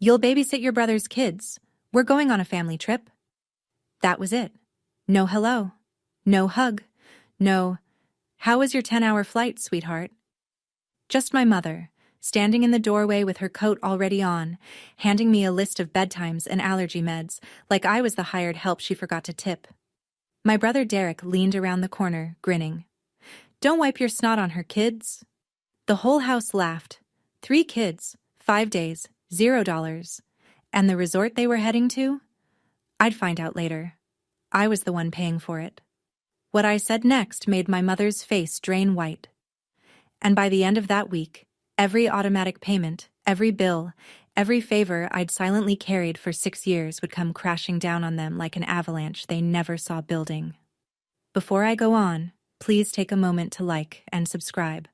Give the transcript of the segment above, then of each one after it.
You'll babysit your brother's kids. We're going on a family trip. That was it. No hello. No hug. No, how was your 10-hour flight, sweetheart? Just my mother, standing in the doorway with her coat already on, handing me a list of bedtimes and allergy meds, like I was the hired help she forgot to tip. My brother Derek leaned around the corner, grinning. Don't wipe your snot on her, kids. The whole house laughed. 3 kids, 5 days, $0. And the resort they were heading to? I'd find out later. I was the one paying for it. What I said next made my mother's face drain white. And by the end of that week, every automatic payment, every bill, every favor I'd silently carried for 6 years would come crashing down on them like an avalanche they never saw building. Before I go on, please take a moment to like and subscribe,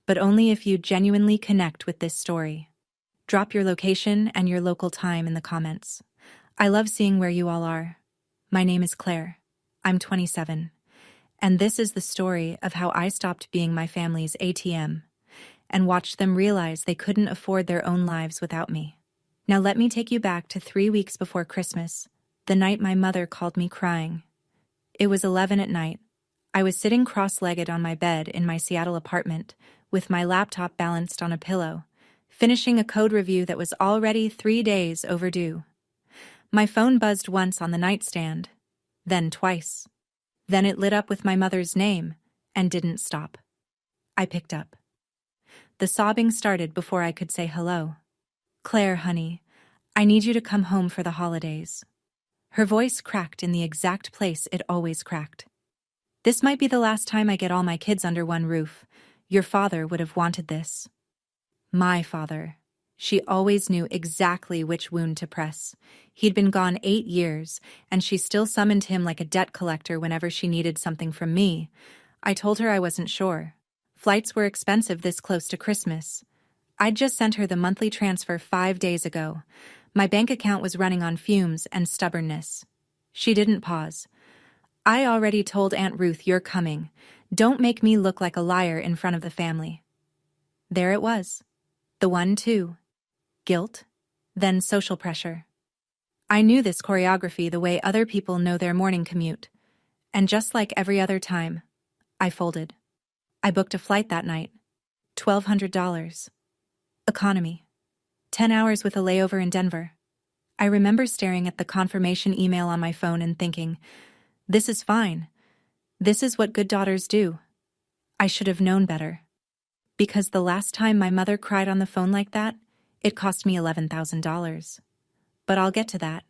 but only if you genuinely connect with this story. Drop your location and your local time in the comments. I love seeing where you all are. My name is Claire. I'm 27. And this is the story of how I stopped being my family's ATM and watched them realize they couldn't afford their own lives without me. Now let me take you back to 3 weeks before Christmas, the night my mother called me crying. It was 11 at night. I was sitting cross-legged on my bed in my Seattle apartment with my laptop balanced on a pillow, finishing a code review that was already 3 days overdue. My phone buzzed once on the nightstand, then twice. Then it lit up with my mother's name and didn't stop. I picked up. The sobbing started before I could say hello. Claire, honey, I need you to come home for the holidays. Her voice cracked in the exact place it always cracked. This might be the last time I get all my kids under one roof. Your father would have wanted this. My father. She always knew exactly which wound to press. He'd been gone 8 years, and she still summoned him like a debt collector whenever she needed something from me. I told her I wasn't sure. Flights were expensive this close to Christmas. I'd just sent her the monthly transfer 5 days ago. My bank account was running on fumes and stubbornness. She didn't pause. I already told Aunt Ruth you're coming. Don't make me look like a liar in front of the family. There it was. The 1-2. Guilt, then social pressure. I knew this choreography the way other people know their morning commute. And just like every other time, I folded. I booked a flight that night. $1,200. Economy. 10 hours with a layover in Denver. I remember staring at the confirmation email on my phone and thinking, this is fine. This is what good daughters do. I should have known better. Because the last time my mother cried on the phone like that, it cost me $11,000. But I'll get to that.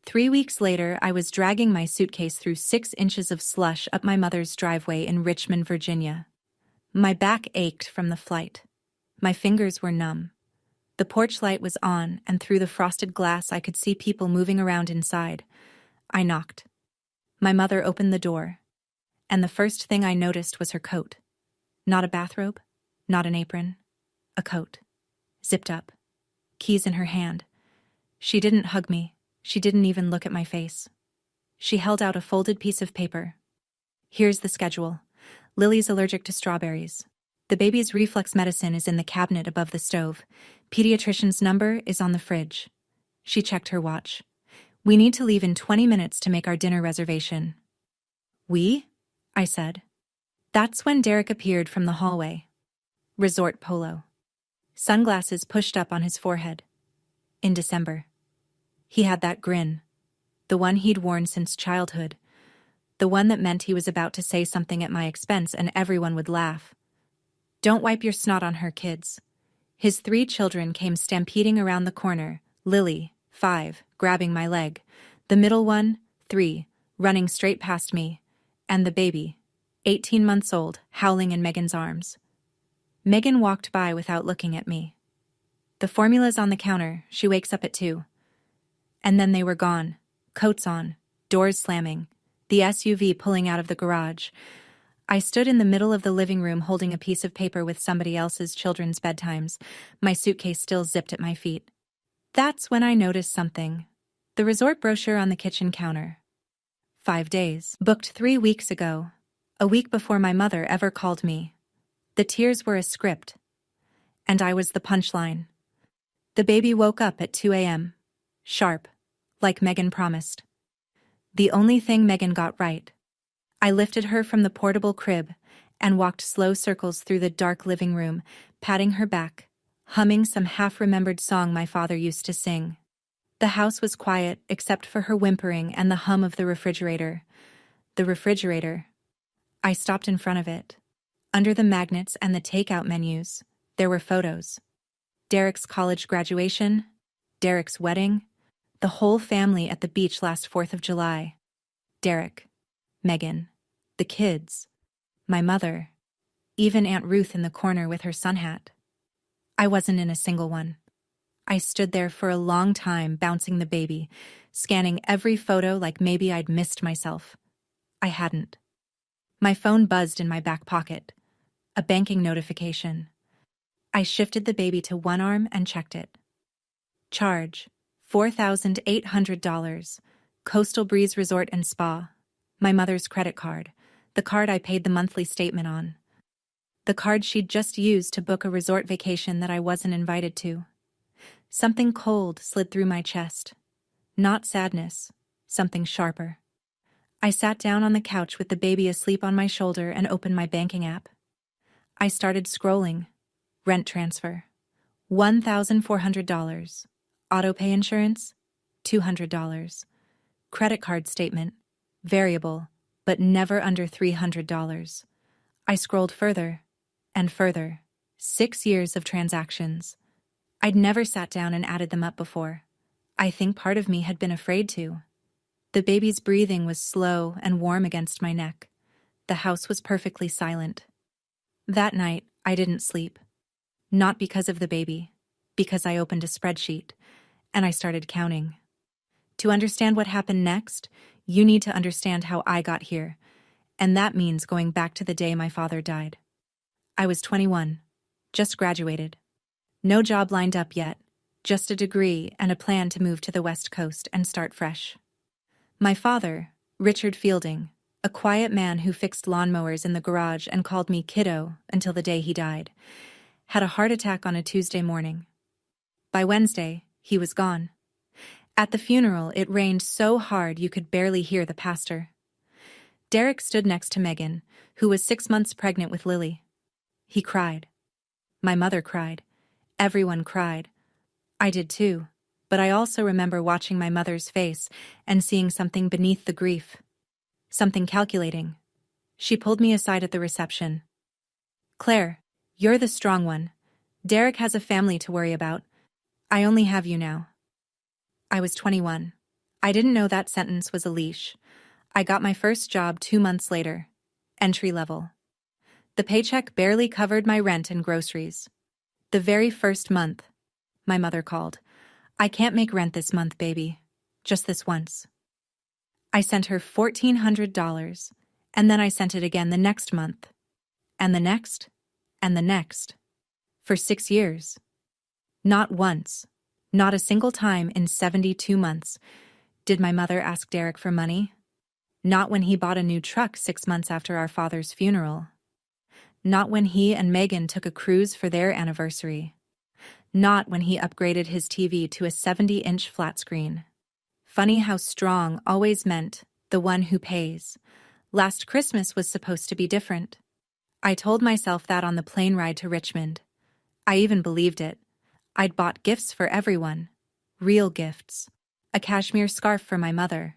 3 weeks later, I was dragging my suitcase through 6 inches of slush up my mother's driveway in Richmond, Virginia. My back ached from the flight. My fingers were numb. The porch light was on, and through the frosted glass I could see people moving around inside. I knocked. My mother opened the door, and the first thing I noticed was her coat. Not a bathrobe, not an apron, a coat. Zipped up. Keys in her hand. She didn't hug me. She didn't even look at my face. She held out a folded piece of paper. Here's the schedule. Lily's allergic to strawberries. The baby's reflux medicine is in the cabinet above the stove. Pediatrician's number is on the fridge. She checked her watch. We need to leave in 20 minutes to make our dinner reservation. We? I said. That's when Derek appeared from the hallway. Resort polo. Sunglasses pushed up on his forehead. In December. He had that grin. The one he'd worn since childhood. The one that meant he was about to say something at my expense and everyone would laugh. Don't wipe your snot on her, kids. His 3 children came stampeding around the corner, Lily, 5, grabbing my leg, the middle one, 3, running straight past me, and the baby, 18 months old, howling in Megan's arms. Megan walked by without looking at me. The formula's on the counter, she wakes up at 2. And then they were gone, coats on, doors slamming, the SUV pulling out of the garage. I stood in the middle of the living room holding a piece of paper with somebody else's children's bedtimes, my suitcase still zipped at my feet. That's when I noticed something. The resort brochure on the kitchen counter. 5 days. Booked 3 weeks ago. A week before my mother ever called me. The tears were a script. And I was the punchline. The baby woke up at 2 a.m. Sharp, like Megan promised. The only thing Megan got right. I lifted her from the portable crib and walked slow circles through the dark living room, patting her back, humming some half-remembered song my father used to sing. The house was quiet except for her whimpering and the hum of the refrigerator. The refrigerator. I stopped in front of it. Under the magnets and the takeout menus, there were photos. Derek's college graduation, Derek's wedding, the whole family at the beach last 4th of July. Derek, Megan, the kids, my mother, even Aunt Ruth in the corner with her sun hat. I wasn't in a single one. I stood there for a long time bouncing the baby, scanning every photo like maybe I'd missed myself. I hadn't. My phone buzzed in my back pocket. A banking notification. I shifted the baby to one arm and checked it. Charge, $4,800. Coastal Breeze Resort and Spa. My mother's credit card, the card I paid the monthly statement on. The card she'd just used to book a resort vacation that I wasn't invited to. Something cold slid through my chest. Not sadness, something sharper. I sat down on the couch with the baby asleep on my shoulder and opened my banking app. I started scrolling. Rent transfer. $1,400. Auto pay insurance. $200. Credit card statement. Variable, but never under $300. I scrolled further and further. 6 years of transactions. I'd never sat down and added them up before. I think part of me had been afraid to. The baby's breathing was slow and warm against my neck. The house was perfectly silent. That night, I didn't sleep. Not because of the baby, because I opened a spreadsheet, and I started counting. To understand what happened next, you need to understand how I got here, and that means going back to the day my father died. I was 21, just graduated. No job lined up yet, just a degree and a plan to move to the West Coast and start fresh. My father, Richard Fielding, a quiet man who fixed lawnmowers in the garage and called me kiddo until the day he died, had a heart attack on a Tuesday morning. By Wednesday, he was gone. At the funeral, it rained so hard you could barely hear the pastor. Derek stood next to Megan, who was 6 months pregnant with Lily. He cried. My mother cried. Everyone cried. I did too, but I also remember watching my mother's face and seeing something beneath the grief. Something calculating. She pulled me aside at the reception. Claire, you're the strong one. Derek has a family to worry about. I only have you now. I was 21. I didn't know that sentence was a leash. I got my first job 2 months later. Entry level. The paycheck barely covered my rent and groceries. The very first month, my mother called. I can't make rent this month, baby. Just this once. I sent her $1,400, and then I sent it again the next month. And the next, and the next. For 6 years. Not once, not a single time in 72 months, did my mother ask Derek for money. Not when he bought a new truck 6 months after our father's funeral. Not when he and Megan took a cruise for their anniversary. Not when he upgraded his TV to a 70-inch flat screen. Funny how strong always meant the one who pays. Last Christmas was supposed to be different. I told myself that on the plane ride to Richmond. I even believed it. I'd bought gifts for everyone. Real gifts. A cashmere scarf for my mother.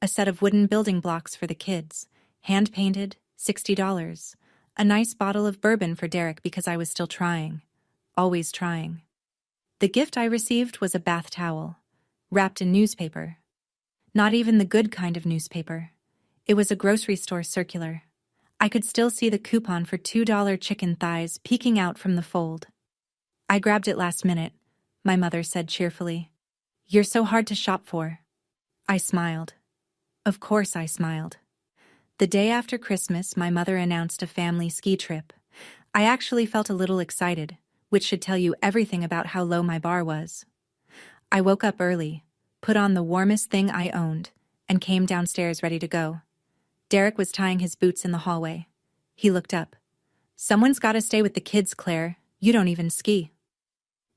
A set of wooden building blocks for the kids. Hand-painted, $60. A nice bottle of bourbon for Derek because I was still trying. Always trying. The gift I received was a bath towel. Wrapped in newspaper. Not even the good kind of newspaper. It was a grocery store circular. I could still see the coupon for $2 chicken thighs peeking out from the fold. I grabbed it last minute, my mother said cheerfully. You're so hard to shop for. I smiled. Of course I smiled. The day after Christmas, my mother announced a family ski trip. I actually felt a little excited, which should tell you everything about how low my bar was. I woke up early, put on the warmest thing I owned, and came downstairs ready to go. Derek was tying his boots in the hallway. He looked up. Someone's got to stay with the kids, Claire. You don't even ski.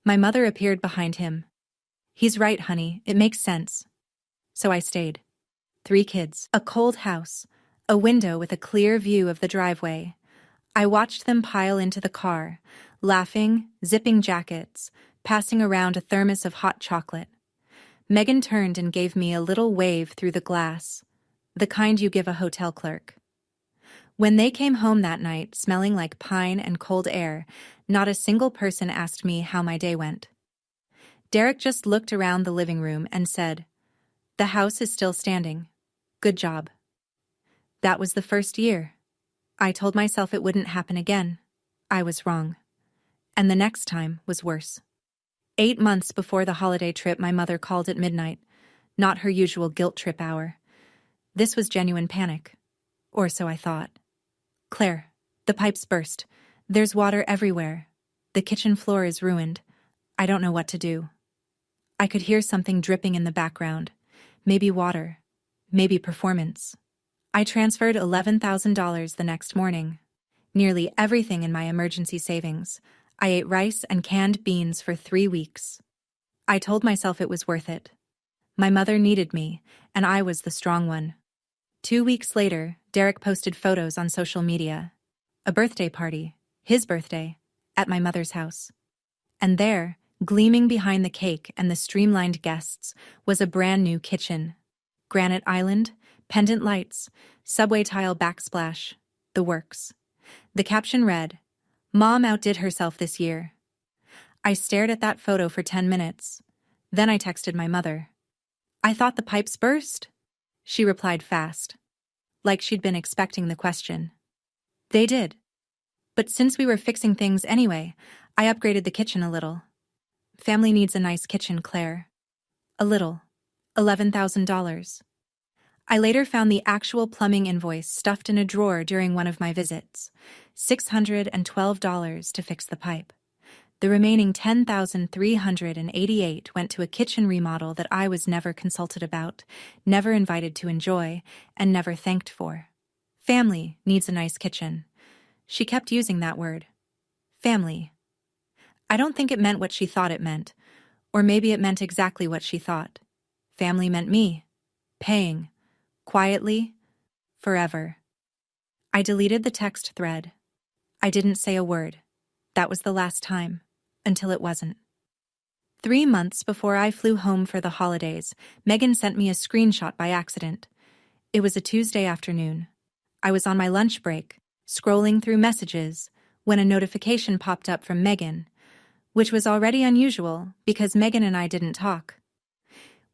My mother appeared behind him. He's right, honey, it makes sense. So I stayed. 3 kids, a cold house, a window with a clear view of the driveway. I watched them pile into the car, laughing, zipping jackets, passing around a thermos of hot chocolate. Megan turned and gave me a little wave through the glass, the kind you give a hotel clerk. When they came home that night, smelling like pine and cold air, not a single person asked me how my day went. Derek just looked around the living room and said, "The house is still standing. Good job." That was the first year. I told myself it wouldn't happen again. I was wrong. And the next time was worse. 8 months before the holiday trip, my mother called at midnight, not her usual guilt trip hour. This was genuine panic. Or so I thought. "Claire, the pipes burst. There's water everywhere. The kitchen floor is ruined. I don't know what to do." I could hear something dripping in the background. Maybe water. Maybe performance. I transferred $11,000 the next morning. Nearly everything in my emergency savings. I ate rice and canned beans for 3 weeks. I told myself it was worth it. My mother needed me, and I was the strong one. 2 weeks later, Derek posted photos on social media. A birthday party, his birthday, at my mother's house. And there, gleaming behind the cake and the streamlined guests, was a brand new kitchen. Granite island, pendant lights, subway tile backsplash, the works. The caption read, "Mom outdid herself this year." I stared at that photo for 10 minutes. Then I texted my mother. "I thought the pipes burst." She replied fast, like she'd been expecting the question. "They did. But since we were fixing things anyway, I upgraded the kitchen a little." Family needs a nice kitchen, Claire. A little. $11,000. I later found the actual plumbing invoice stuffed in a drawer during one of my visits. $612 to fix the pipe. The remaining $10,388 went to a kitchen remodel that I was never consulted about, never invited to enjoy, and never thanked for. Family needs a nice kitchen. She kept using that word. Family. I don't think it meant what she thought it meant, or maybe it meant exactly what she thought. Family meant me. Paying. Quietly. Forever. I deleted the text thread. I didn't say a word. That was the last time. Until it wasn't. 3 months before I flew home for the holidays, Megan sent me a screenshot by accident. It was a Tuesday afternoon. I was on my lunch break, scrolling through messages, when a notification popped up from Megan, which was already unusual because Megan and I didn't talk.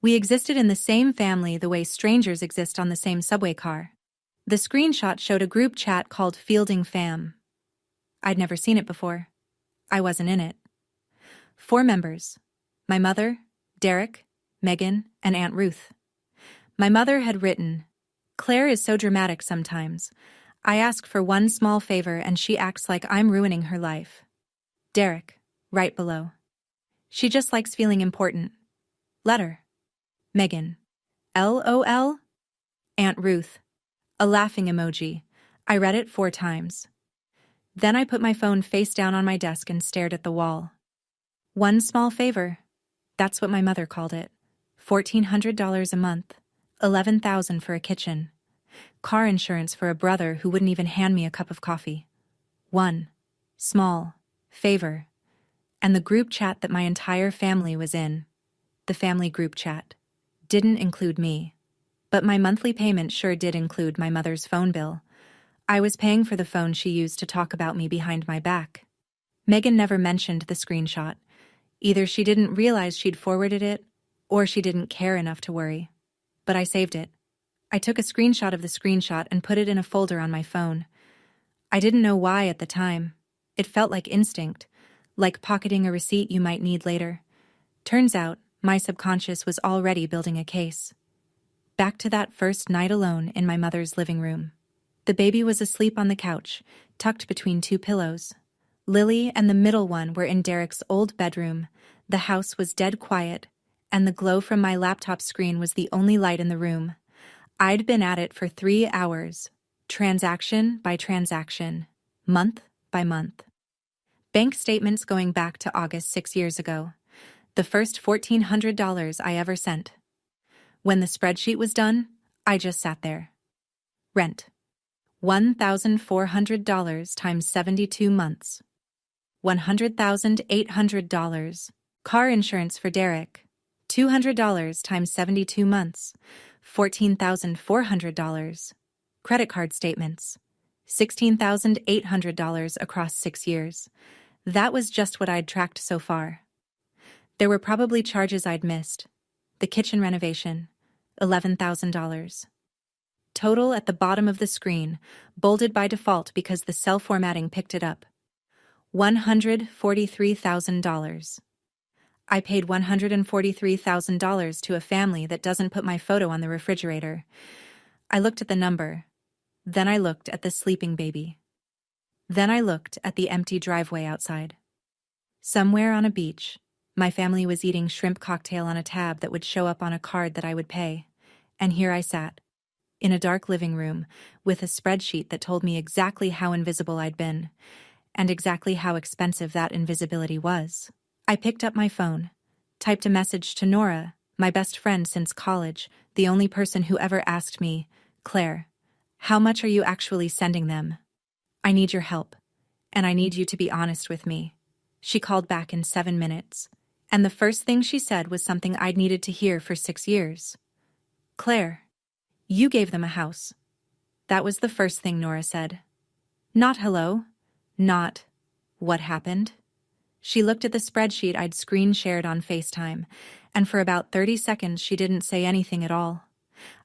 We existed in the same family the way strangers exist on the same subway car. The screenshot showed a group chat called Fielding Fam. I'd never seen it before. I wasn't in it. 4 members. My mother, Derek, Megan, and Aunt Ruth. My mother had written, "Claire is so dramatic sometimes. I ask for one small favor and she acts like I'm ruining her life." Derek, right below. "She just likes feeling important. Letter." Megan. LOL. Aunt Ruth. A laughing emoji. I read it 4 times. Then I put my phone face down on my desk and stared at the wall. One small favor. That's what my mother called it. $1,400 a month. $11,000 for a kitchen. Car insurance for a brother who wouldn't even hand me a cup of coffee. One small favor. And the group chat that my entire family was in. The family group chat. Didn't include me. But my monthly payment sure did include my mother's phone bill. I was paying for the phone she used to talk about me behind my back. Megan never mentioned the screenshot. Either she didn't realize she'd forwarded it, or she didn't care enough to worry. But I saved it. I took a screenshot of the screenshot and put it in a folder on my phone. I didn't know why at the time. It felt like instinct, like pocketing a receipt you might need later. Turns out, my subconscious was already building a case. Back to that first night alone in my mother's living room. The baby was asleep on the couch, tucked between 2 pillows. Lily and the middle one were in Derek's old bedroom. The house was dead quiet, and the glow from my laptop screen was the only light in the room. I'd been at it for 3 hours, transaction by transaction, month by month. Bank statements going back to August 6 years ago. The first $1,400 I ever sent. When the spreadsheet was done, I just sat there. Rent. $1,400 times 72 months. $100,800. Car insurance for Derek. $200 times 72 months. $14,400. Credit card statements. $16,800 across 6 years. That was just what I'd tracked so far. There were probably charges I'd missed. The kitchen renovation. $11,000. Total at the bottom of the screen, bolded by default because the cell formatting picked it up. $143,000. I paid $143,000 to a family that doesn't put my photo on the refrigerator. I looked at the number. Then I looked at the sleeping baby. Then I looked at the empty driveway outside. Somewhere on a beach, my family was eating shrimp cocktail on a tab that would show up on a card that I would pay. And here I sat, in a dark living room, with a spreadsheet that told me exactly how invisible I'd been, and exactly how expensive that invisibility was. I picked up my phone, typed a message to Nora, my best friend since college, the only person who ever asked me, "Claire, how much are you actually sending them? I need your help, and I need you to be honest with me." She called back in 7 minutes, and the first thing she said was something I'd needed to hear for 6 years. "Claire, you gave them a house." That was the first thing Nora said. Not hello. Not, what happened? She looked at the spreadsheet I'd screen shared on FaceTime, and for about 30 seconds she didn't say anything at all.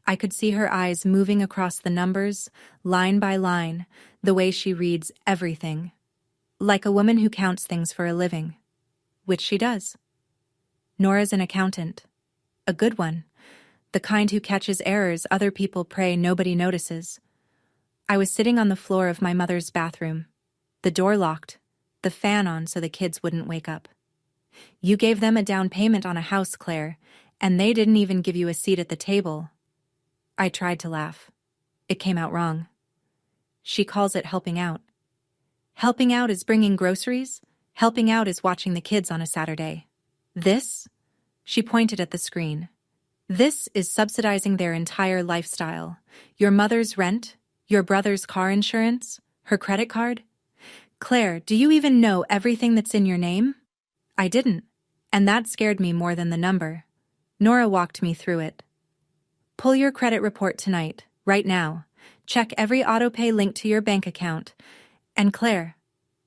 I could see her eyes moving across the numbers, line by line, the way she reads everything. Like a woman who counts things for a living. Which she does. Nora's an accountant. A good one. The kind who catches errors other people pray nobody notices. I was sitting on the floor of my mother's bathroom. The door locked, the fan on so the kids wouldn't wake up. "You gave them a down payment on a house, Claire, and they didn't even give you a seat at the table." I tried to laugh. It came out wrong. She calls it helping out. Helping out is bringing groceries. Helping out is watching the kids on a Saturday. This? She pointed at the screen. This is subsidizing their entire lifestyle. Your mother's rent, your brother's car insurance, her credit card. Claire, do you even know everything that's in your name? I didn't, and that scared me more than the number. Nora walked me through it. Pull your credit report tonight, right now. Check every autopay link to your bank account. And Claire,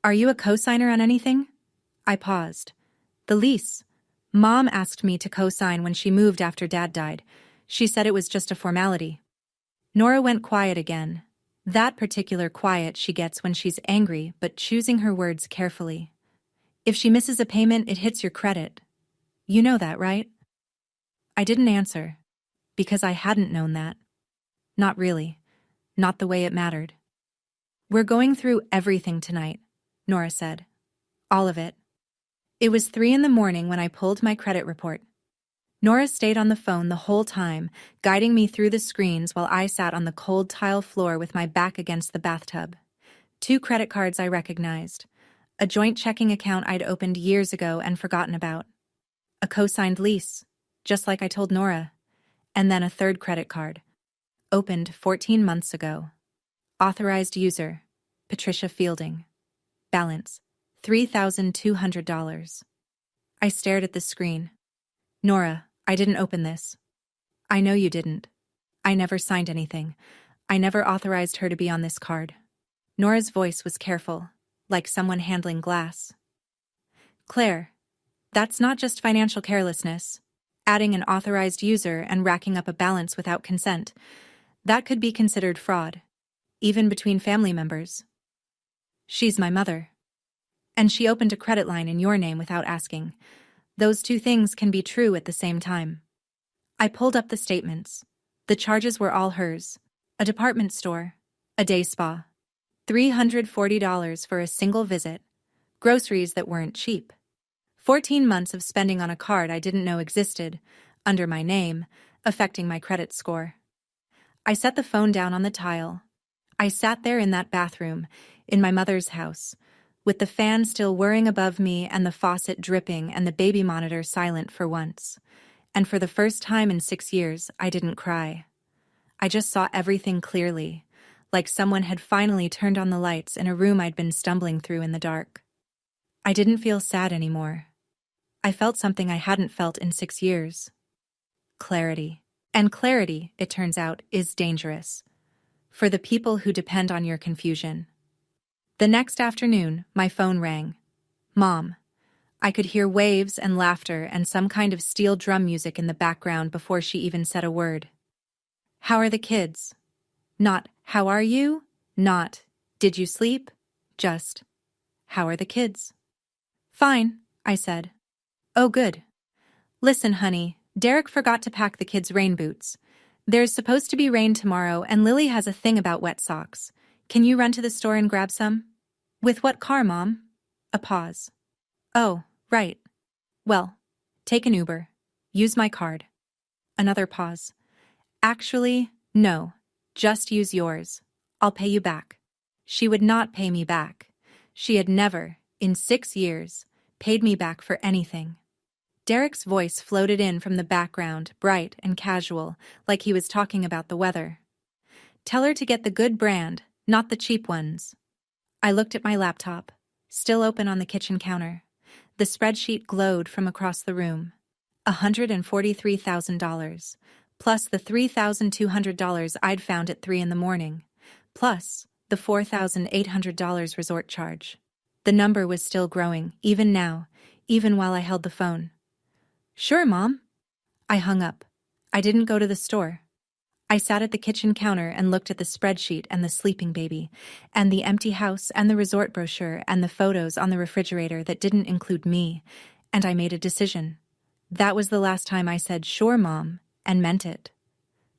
are you a cosigner on anything? I paused. The lease. Mom asked me to co-sign when she moved after Dad died. She said it was just a formality. Nora went quiet again. That particular quiet she gets when she's angry, but choosing her words carefully. If she misses a payment, it hits your credit. You know that, right? I didn't answer, because I hadn't known that. Not really. Not the way it mattered. We're going through everything tonight, Nora said. All of it. It was 3 a.m. when I pulled my credit report. Nora stayed on the phone the whole time, guiding me through the screens while I sat on the cold tile floor with my back against the bathtub. 2 credit cards I recognized. A joint checking account I'd opened years ago and forgotten about. A co-signed lease, just like I told Nora. And then a 3rd credit card. Opened 14 months ago. Authorized user, Patricia Fielding. Balance, $3,200. I stared at the screen. Nora, I didn't open this. I know you didn't. I never signed anything. I never authorized her to be on this card. Nora's voice was careful, like someone handling glass. Claire, that's not just financial carelessness. Adding an authorized user and racking up a balance without consent. That could be considered fraud, even between family members. She's my mother. And she opened a credit line in your name without asking. Those 2 things can be true at the same time. I pulled up the statements. The charges were all hers. A department store. A day spa. $340 for a single visit. Groceries that weren't cheap. 14 months of spending on a card I didn't know existed, under my name, affecting my credit score. I set the phone down on the tile. I sat there in that bathroom, in my mother's house, with the fan still whirring above me and the faucet dripping and the baby monitor silent for once. And for the first time in 6 years, I didn't cry. I just saw everything clearly, like someone had finally turned on the lights in a room I'd been stumbling through in the dark. I didn't feel sad anymore. I felt something I hadn't felt in 6 years. Clarity. And clarity, it turns out, is dangerous. For the people who depend on your confusion. The next afternoon, my phone rang. Mom. I could hear waves and laughter and some kind of steel drum music in the background before she even said a word. How are the kids? Not, how are you? Not, did you sleep? Just, how are the kids? Fine, I said. Oh, good. Listen, honey, Derek forgot to pack the kids' rain boots. There's supposed to be rain tomorrow, and Lily has a thing about wet socks. Can you run to the store and grab some? With what car, Mom? A pause. Oh, right. Well, take an Uber. Use my card. Another pause. Actually, no. Just use yours. I'll pay you back. She would not pay me back. She had never, in 6 years, paid me back for anything. Derek's voice floated in from the background, bright and casual, like he was talking about the weather. Tell her to get the good brand, not the cheap ones. I looked at my laptop, still open on the kitchen counter. The spreadsheet glowed from across the room. $143,000, plus the $3,200 I'd found at 3 a.m, plus the $4,800 resort charge. The number was still growing, even now, even while I held the phone. Sure, Mom. I hung up. I didn't go to the store. I sat at the kitchen counter and looked at the spreadsheet and the sleeping baby, and the empty house and the resort brochure and the photos on the refrigerator that didn't include me, and I made a decision. That was the last time I said, sure, Mom, and meant it.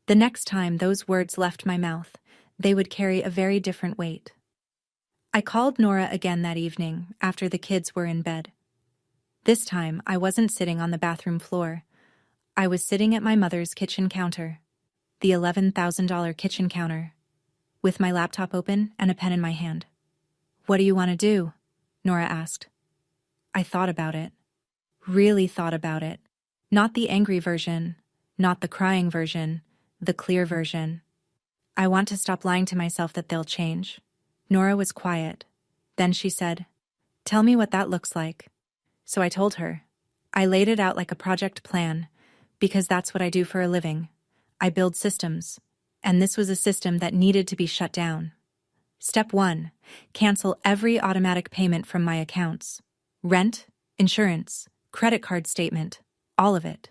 The next time those words left my mouth, they would carry a very different weight. I called Nora again that evening, after the kids were in bed. This time, I wasn't sitting on the bathroom floor. I was sitting at my mother's kitchen counter, the $11,000 kitchen counter, with my laptop open and a pen in my hand. What do you want to do? Nora asked. I thought about it. Really thought about it. Not the angry version, not the crying version, the clear version. I want to stop lying to myself that they'll change. Nora was quiet. Then she said, tell me what that looks like. So I told her. I laid it out like a project plan, because that's what I do for a living. I build systems, and this was a system that needed to be shut down. Step 1, cancel every automatic payment from my accounts. Rent, insurance, credit card statement, all of it.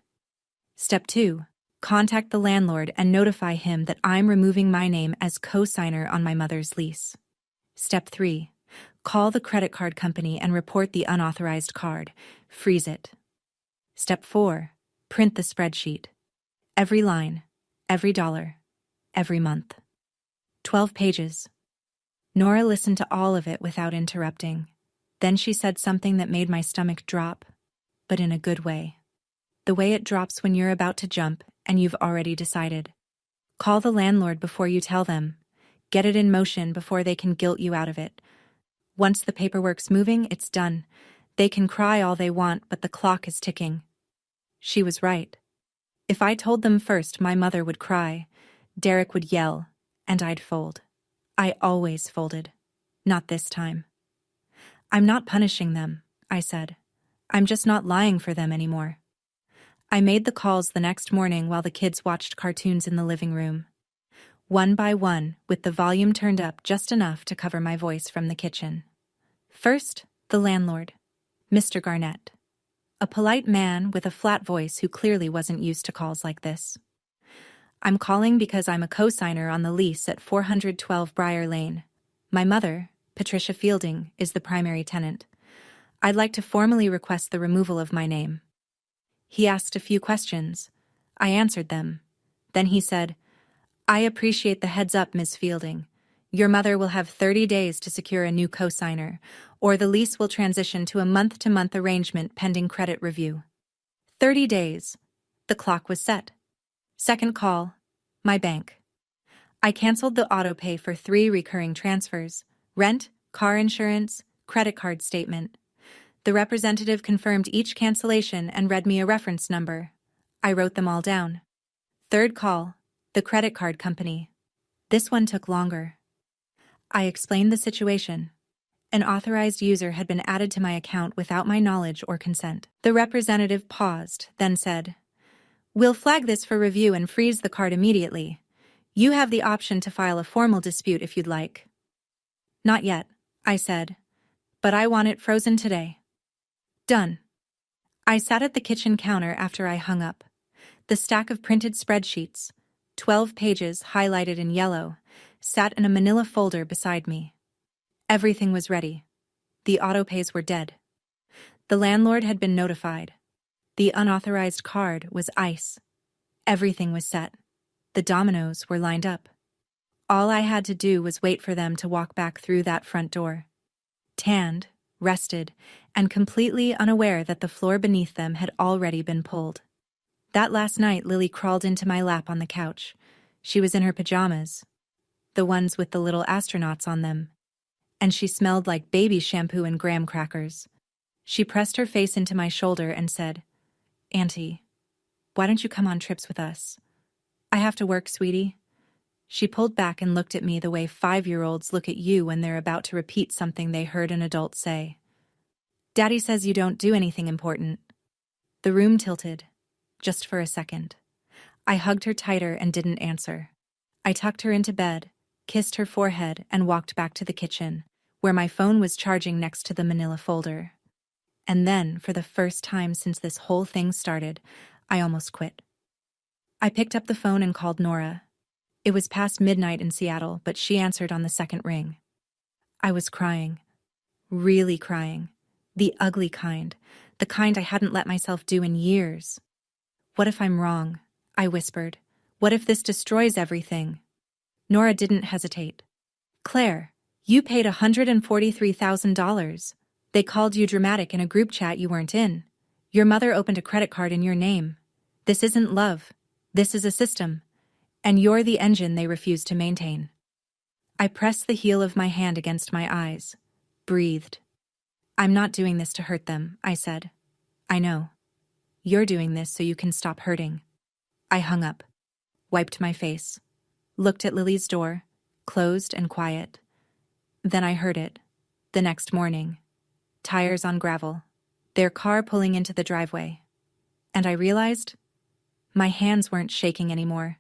Step 2, contact the landlord and notify him that I'm removing my name as co-signer on my mother's lease. Step 3, call the credit card company and report the unauthorized card. Freeze it. Step 4, print the spreadsheet. Every line, every dollar, every month. 12 pages. Nora listened to all of it without interrupting. Then she said something that made my stomach drop, but in a good way. The way it drops when you're about to jump and you've already decided. Call the landlord before you tell them. Get it in motion before they can guilt you out of it. Once the paperwork's moving, it's done. They can cry all they want, but the clock is ticking. She was right. If I told them first, my mother would cry, Derek would yell, and I'd fold. I always folded. Not this time. I'm not punishing them, I said. I'm just not lying for them anymore. I made the calls the next morning while the kids watched cartoons in the living room. One by one, with the volume turned up just enough to cover my voice from the kitchen. First, the landlord, Mr. Garnett. A polite man with a flat voice who clearly wasn't used to calls like this. I'm calling because I'm a co-signer on the lease at 412 Briar Lane. My mother, Patricia Fielding, is the primary tenant. I'd like to formally request the removal of my name. He asked a few questions. I answered them. Then he said, I appreciate the heads up, Ms. Fielding. Your mother will have 30 days to secure a new co-signer, or the lease will transition to a month-to-month arrangement pending credit review. 30 days. The clock was set. Second call, my bank. I canceled the auto pay for 3 recurring transfers: rent, car insurance, Credit card statement. The representative confirmed each cancellation and read me a reference number. I wrote them all down. Third call. The credit card company. This one took longer. I explained the situation. An authorized user had been added to my account without my knowledge or consent. The representative paused, then said, "We'll flag this for review and freeze the card immediately. You have the option to file a formal dispute if you'd like." "Not yet," I said, "but I want it frozen today." Done. I sat at the kitchen counter after I hung up. The stack of printed spreadsheets, 12 pages highlighted in yellow, sat in a manila folder beside me. Everything was ready. The autopays were dead. The landlord had been notified. The unauthorized card was ice. Everything was set. The dominoes were lined up. All I had to do was wait for them to walk back through that front door. Tanned, rested, and completely unaware that the floor beneath them had already been pulled. That last night, Lily crawled into my lap on the couch. She was in her pajamas, the ones with the little astronauts on them, and she smelled like baby shampoo and graham crackers. She pressed her face into my shoulder and said, "Auntie, why don't you come on trips with us?" "I have to work, sweetie." She pulled back and looked at me the way 5-year-olds look at you when they're about to repeat something they heard an adult say. "Daddy says you don't do anything important." The room tilted, just for a second. I hugged her tighter and didn't answer. I tucked her into bed, kissed her forehead, and walked back to the kitchen, where my phone was charging next to the manila folder. And then, for the first time since this whole thing started, I almost quit. I picked up the phone and called Nora. It was past midnight in Seattle, but she answered on the second ring. I was crying. Really crying. The ugly kind. The kind I hadn't let myself do in years. "What if I'm wrong?" I whispered. "What if this destroys everything?" Nora didn't hesitate. "Claire, you paid $143,000. They called you dramatic in a group chat you weren't in. Your mother opened a credit card in your name. This isn't love. This is a system. And you're the engine they refuse to maintain." I pressed the heel of my hand against my eyes, breathed. "I'm not doing this to hurt them," I said. "I know. You're doing this so you can stop hurting." I hung up, wiped my face, looked at Lily's door, closed and quiet. Then I heard it, the next morning. Tires on gravel, their car pulling into the driveway. And I realized my hands weren't shaking anymore.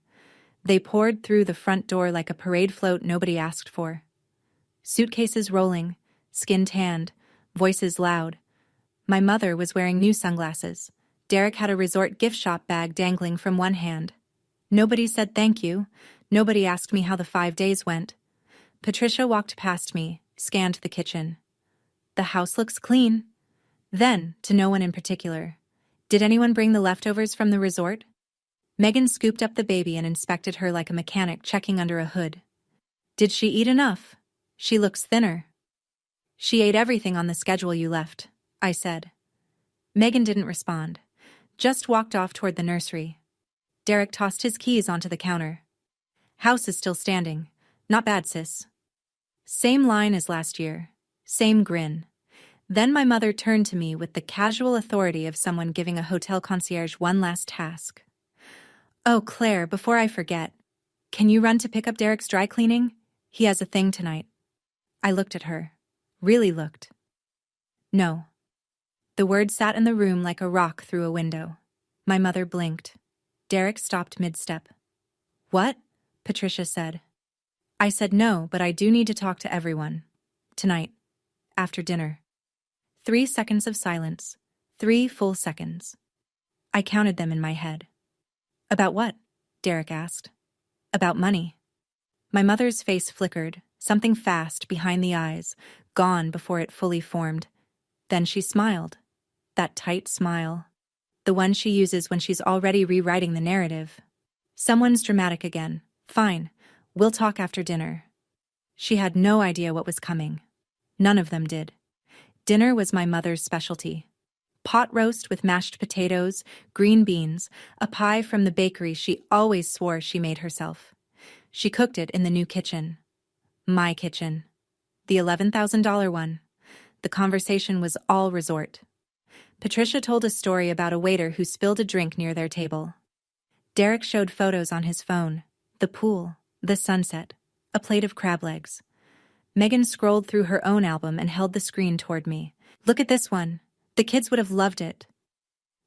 They poured through the front door like a parade float nobody asked for. Suitcases rolling, skin tanned, voices loud. My mother was wearing new sunglasses. Derek had a resort gift shop bag dangling from one hand. Nobody said thank you. Nobody asked me how the 5 days went. Patricia walked past me, scanned the kitchen. "The house looks clean." Then, to no one in particular, "Did anyone bring the leftovers from the resort?" Megan scooped up the baby and inspected her like a mechanic checking under a hood. "Did she eat enough? She looks thinner." "She ate everything on the schedule you left," I said. Megan didn't respond, just walked off toward the nursery. Derek tossed his keys onto the counter. "House is still standing. Not bad, sis." Same line as last year. Same grin. Then my mother turned to me with the casual authority of someone giving a hotel concierge one last task. "Oh, Claire, before I forget, can you run to pick up Derek's dry cleaning? He has a thing tonight." I looked at her. Really looked. "No." The word sat in the room like a rock through a window. My mother blinked. Derek stopped mid-step. "What?" Patricia said. I said no, but I do need to talk to everyone. Tonight. After dinner. 3 seconds of silence. 3 full seconds. I counted them in my head. "About what?" Derek asked. "About money." My mother's face flickered, something fast behind the eyes, gone before it fully formed. Then she smiled. That tight smile. The one she uses when she's already rewriting the narrative. "Someone's dramatic again. Fine. We'll talk after dinner." She had no idea what was coming. None of them did. Dinner was my mother's specialty. Pot roast with mashed potatoes, green beans, a pie from the bakery she always swore she made herself. She cooked it in the new kitchen. My kitchen. The $11,000 one. the conversation was all resort. Patricia told a story about a waiter who spilled a drink near their table. Derek showed photos on his phone: the pool, the sunset, a plate of crab legs. Megan scrolled through her own album and held the screen toward me. "Look at this one. The kids would have loved it.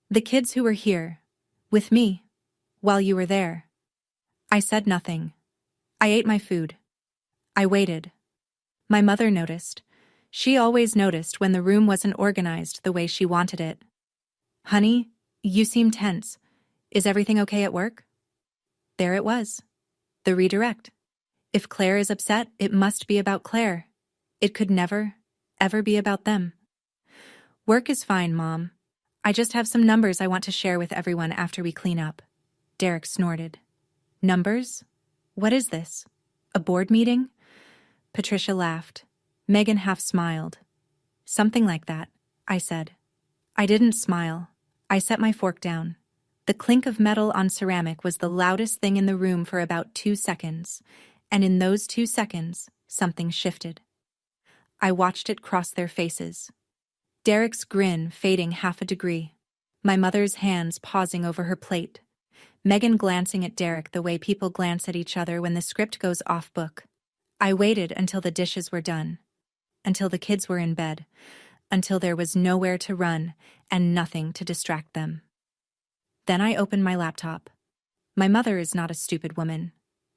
The kids who were here, with me, while you were there." I said nothing. I ate my food. I waited. My mother noticed. She always noticed when the room wasn't organized the way she wanted it. "Honey, you seem tense. Is everything okay at work?" There it was. The redirect. If Claire is upset, it must be about Claire. It could never, ever be about them. "Work is fine, Mom. I just have some numbers I want to share with everyone after we clean up." Derek snorted. "Numbers? What is this? A board meeting?" Patricia laughed. Megan half smiled. "Something like that," I said. I didn't smile. I set my fork down. The clink of metal on ceramic was the loudest thing in the room for about 2 seconds, and in those 2 seconds, something shifted. I watched it cross their faces. Derek's grin fading half a degree. My mother's hands pausing over her plate. Megan glancing at Derek the way people glance at each other when the script goes off book. I waited until the dishes were done, until the kids were in bed, until there was nowhere to run and nothing to distract them. Then I opened my laptop. My mother is not a stupid woman.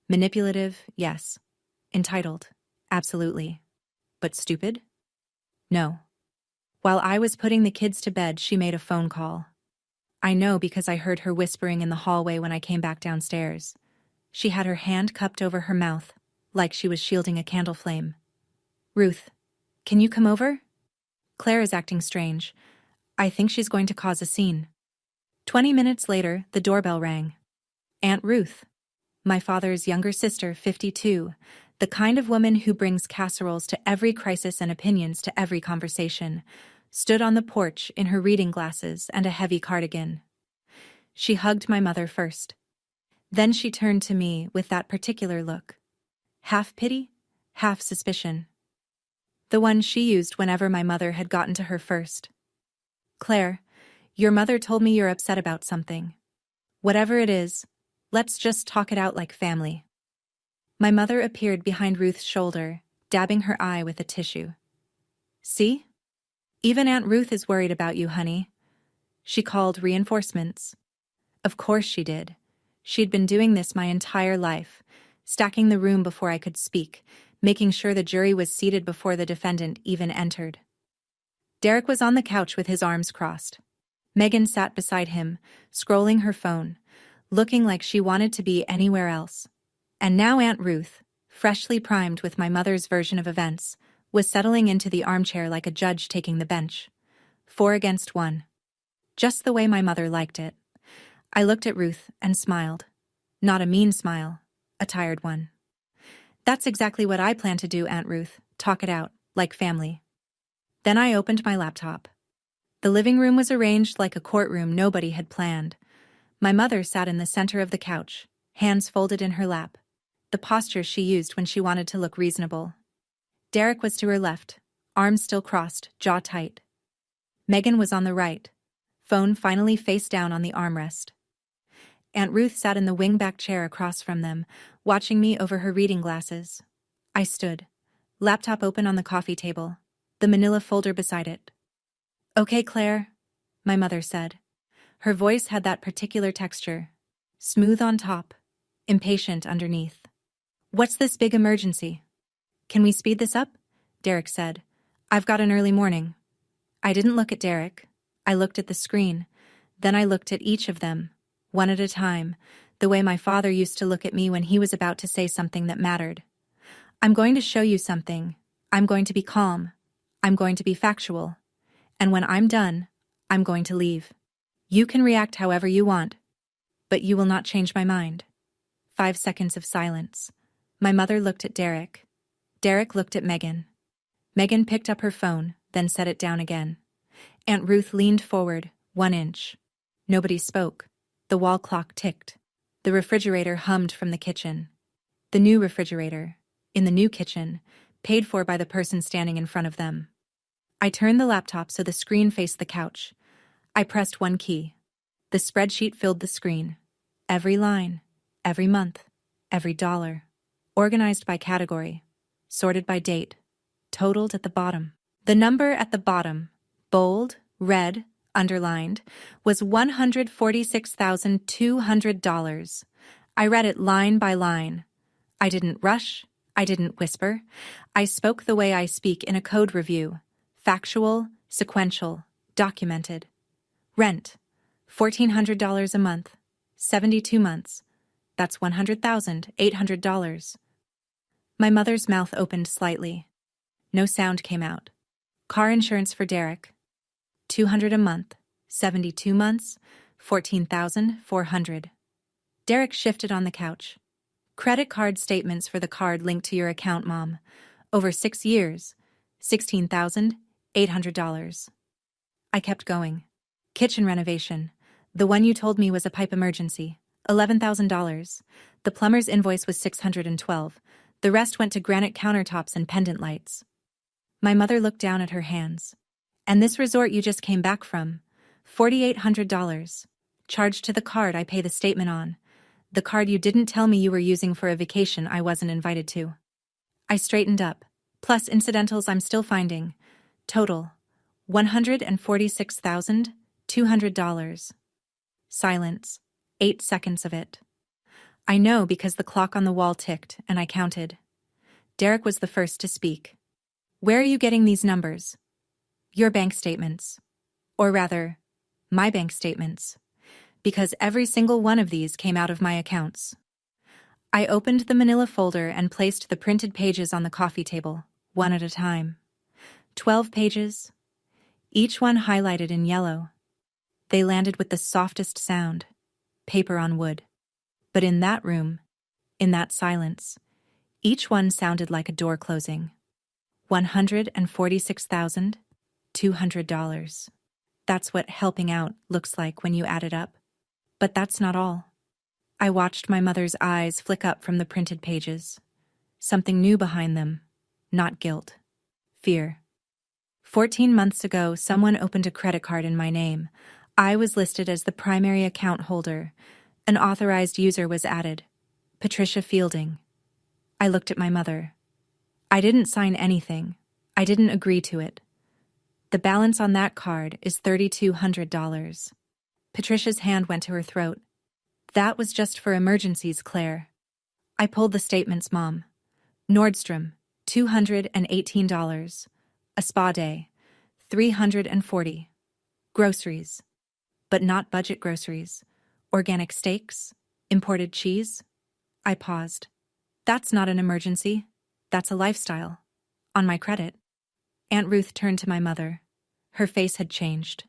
Manipulative, yes. Entitled, absolutely. But stupid? No. While I was putting the kids to bed, she made a phone call. I know because I heard her whispering in the hallway when I came back downstairs. She had her hand cupped over her mouth, like she was shielding a candle flame. "Ruth, can you come over? Claire is acting strange. I think she's going to cause a scene." 20 minutes later, the doorbell rang. Aunt Ruth, my father's younger sister, 52, the kind of woman who brings casseroles to every crisis and opinions to every conversation, stood on the porch in her reading glasses and a heavy cardigan. She hugged my mother first. Then she turned to me with that particular look. Half pity, half suspicion. The one she used whenever my mother had gotten to her first. "Claire, your mother told me you're upset about something. Whatever it is, let's just talk it out like family." My mother appeared behind Ruth's shoulder, dabbing her eye with a tissue. "See? Even Aunt Ruth is worried about you, honey." She called reinforcements. Of course she did. She'd been doing this my entire life, stacking the room before I could speak, making sure the jury was seated before the defendant even entered. Derek was on the couch with his arms crossed. Megan sat beside him, scrolling her phone, looking like she wanted to be anywhere else. And now Aunt Ruth, freshly primed with my mother's version of events, was settling into the armchair like a judge taking the bench. 4 against 1. Just the way my mother liked it. I looked at Ruth and smiled. Not a mean smile, a tired one. "That's exactly what I plan to do, Aunt Ruth, talk it out, like family." Then I opened my laptop. The living room was arranged like a courtroom nobody had planned. My mother sat in the center of the couch, hands folded in her lap, the posture she used when she wanted to look reasonable. Derek was to her left, arms still crossed, jaw tight. Megan was on the right, phone finally face down on the armrest. Aunt Ruth sat in the wing-back chair across from them, watching me over her reading glasses. I stood, laptop open on the coffee table, the manila folder beside it. "Okay, Claire," my mother said. Her voice had that particular texture, smooth on top, impatient underneath. "What's this big emergency? Can we speed this up?" Derek said. "I've got an early morning." I didn't look at Derek. I looked at the screen. Then I looked at each of them, one at a time, the way my father used to look at me when he was about to say something that mattered. "I'm going to show you something. I'm going to be calm. I'm going to be factual. And when I'm done, I'm going to leave. You can react however you want, but you will not change my mind." 5 seconds of silence. My mother looked at Derek. Derek looked at Megan. Megan picked up her phone, then set it down again. Aunt Ruth leaned forward, 1 inch. Nobody spoke. The wall clock ticked. The refrigerator hummed from the kitchen. The new refrigerator, in the new kitchen, paid for by the person standing in front of them. I turned the laptop so the screen faced the couch. I pressed one key. The spreadsheet filled the screen. Every line, every month, every dollar. Organized by category, sorted by date, totaled at the bottom. The number at the bottom, bold, red, underlined, was $146,200. I read it line by line. I didn't rush. I didn't whisper. I spoke the way I speak in a code review. Factual, sequential, documented. Rent, $1,400 a month. 72 months. That's $100,800. My mother's mouth opened slightly. No sound came out. Car insurance for Derek. $200 a month. 72 months. 14,400. Derek shifted on the couch. Credit card statements for the card linked to your account, Mom. Over 6 years. $16,800. I kept going. Kitchen renovation. The one you told me was a pipe emergency. $11,000. The plumber's invoice was $612. The rest went to granite countertops and pendant lights. My mother looked down at her hands. And this resort you just came back from. $4,800. Charged to the card I pay the statement on. The card you didn't tell me you were using for a vacation I wasn't invited to. I straightened up. Plus incidentals I'm still finding. Total. $146,200. Silence. 8 seconds of it. I know because the clock on the wall ticked, and I counted. Derek was the first to speak. Where are you getting these numbers? Your bank statements. Or rather, my bank statements. Because every single one of these came out of my accounts. I opened the manila folder and placed the printed pages on the coffee table, one at a time. 12 pages. Each one highlighted in yellow. They landed with the softest sound. Paper on wood. But in that room, in that silence, each one sounded like a door closing. $146,200. That's what helping out looks like when you add it up. But that's not all. I watched my mother's eyes flick up from the printed pages. Something new behind them. Not guilt. Fear. 14 months ago, someone opened a credit card in my name. I was listed as the primary account holder. An authorized user was added. Patricia Fielding. I looked at my mother. I didn't sign anything. I didn't agree to it. The balance on that card is $3,200. Patricia's hand went to her throat. That was just for emergencies, Claire. I pulled the statements, Mom. Nordstrom, $218. A spa day, $340. Groceries. But not budget groceries. Organic steaks? Imported cheese? I paused. That's not an emergency. That's a lifestyle. On my credit. Aunt Ruth turned to my mother. Her face had changed.